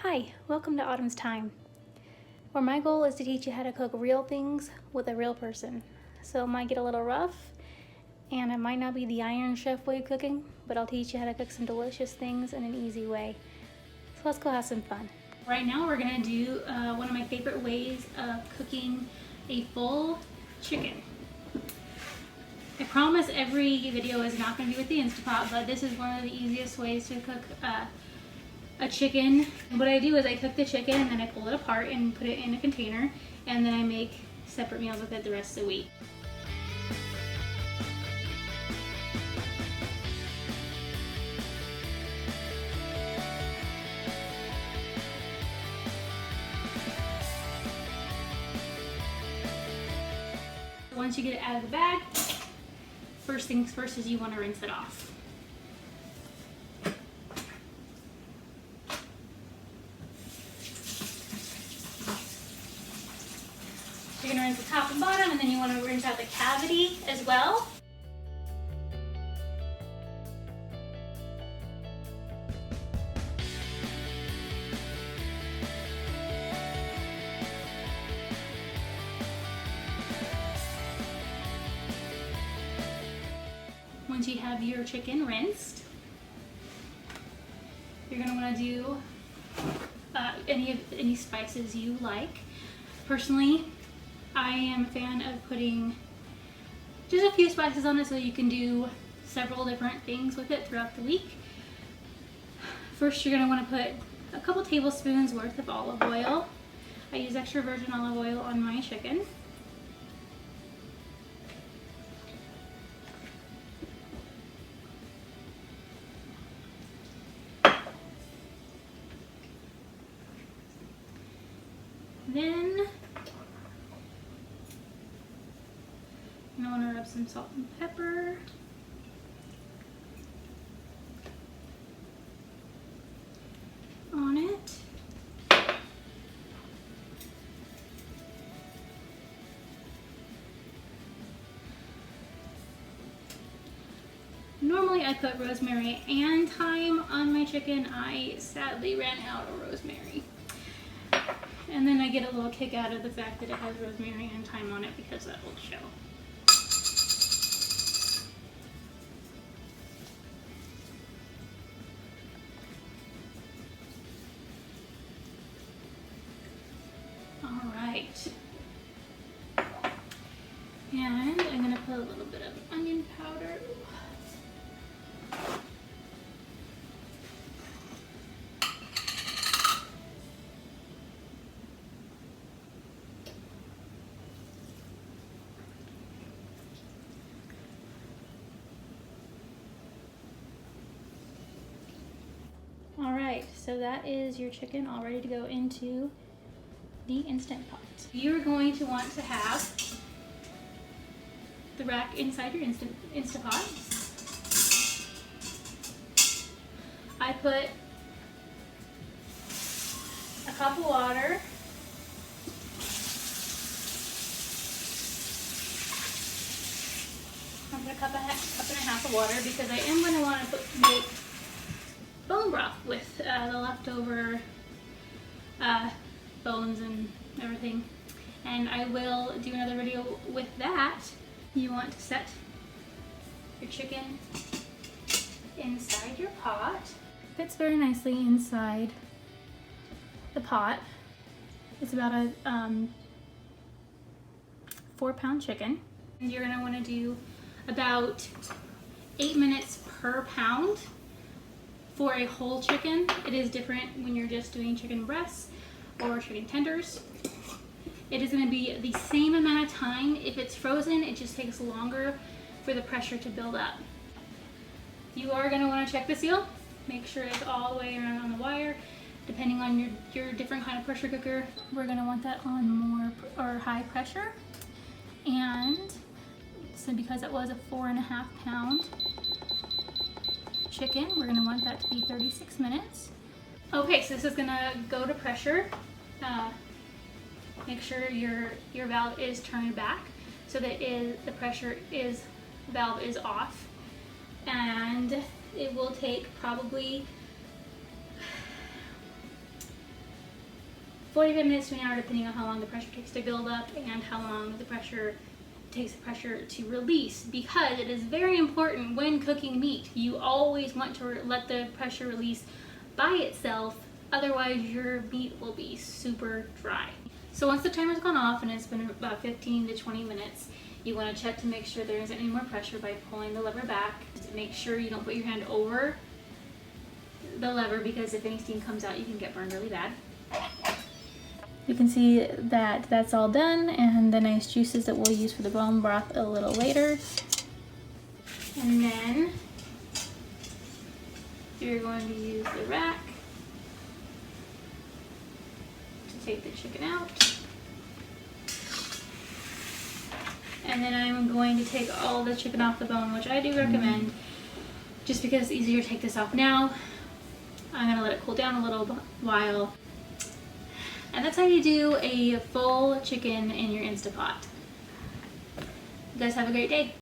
Hi, welcome to Autumn's Time, where my goal is to teach you how to cook real things with a real person. So it might get a little rough, and it might not be the Iron Chef way of cooking, but I'll teach you how to cook some delicious things in an easy way. So let's go have some fun. Right now we're gonna do one of my favorite ways of cooking a full chicken. I promise every video is not gonna be with the InstaPot, but this is one of the easiest ways to cook a chicken. What I do is I cook the chicken and then I pull it apart and put it in a container, and then I make separate meals with it the rest of the week. Once you get it out of the bag, first things first is you want to rinse it off. You're going to rinse the top and bottom, and then you want to rinse out the cavity as well. Once you have your chicken rinsed, you're going to want to do any spices you like. Personally, I am a fan of putting just a few spices on it so you can do several different things with it throughout the week. First, you're going to want to put a couple tablespoons worth of olive oil. I use extra virgin olive oil on my chicken. Then I want to rub some salt and pepper. On it. Normally I put rosemary and thyme on my chicken. I sadly ran out of rosemary. And then I get a little kick out of the fact that it has rosemary and thyme on it because that will show. Alright. And I'm going to put a little bit of onion powder. Alright, so that is your chicken all ready to go into the Instant Pot. You're going to want to have the rack inside your InstaPot. I put a cup of water, I put a cup and a half of water because I am going to want to make bone broth with the leftover bones and everything, and I will do another video with that. You want to set your chicken inside your pot. Fits very nicely inside the pot. It's about a 4-pound chicken, and you're going to want to do about 8 minutes per pound. For a whole chicken, it is different when you're just doing chicken breasts or chicken tenders. It is going to be the same amount of time. If it's frozen, it just takes longer for the pressure to build up. You are going to want to check the seal. Make sure it's all the way around on the wire. Depending on your different kind of pressure cooker, we're going to want that on more or high pressure. And so because it was a 4.5 pound chicken, we're going to want that to be 36 minutes. Okay, so this is going to go to pressure. Make sure your valve is turned back so that the pressure valve is off, and it will take probably 45 minutes to an hour, depending on how long the pressure takes to build up and how long the pressure takes the pressure to release, because it is very important when cooking meat. You always want to let the pressure release by itself, otherwise your meat will be super dry. So once the timer's gone off and it's been about 15 to 20 minutes, you want to check to make sure there isn't any more pressure by pulling the lever back. Make sure you don't put your hand over the lever, because if any steam comes out, you can get burned really bad. You can see that that's all done, and the nice juices that we'll use for the bone broth a little later. And then you're going to use the rack to take the chicken out. And then I'm going to take all the chicken off the bone, which I do recommend, just because it's easier to take this off now. I'm gonna let it cool down a little while. And that's how you do a full chicken in your InstaPot. You guys have a great day.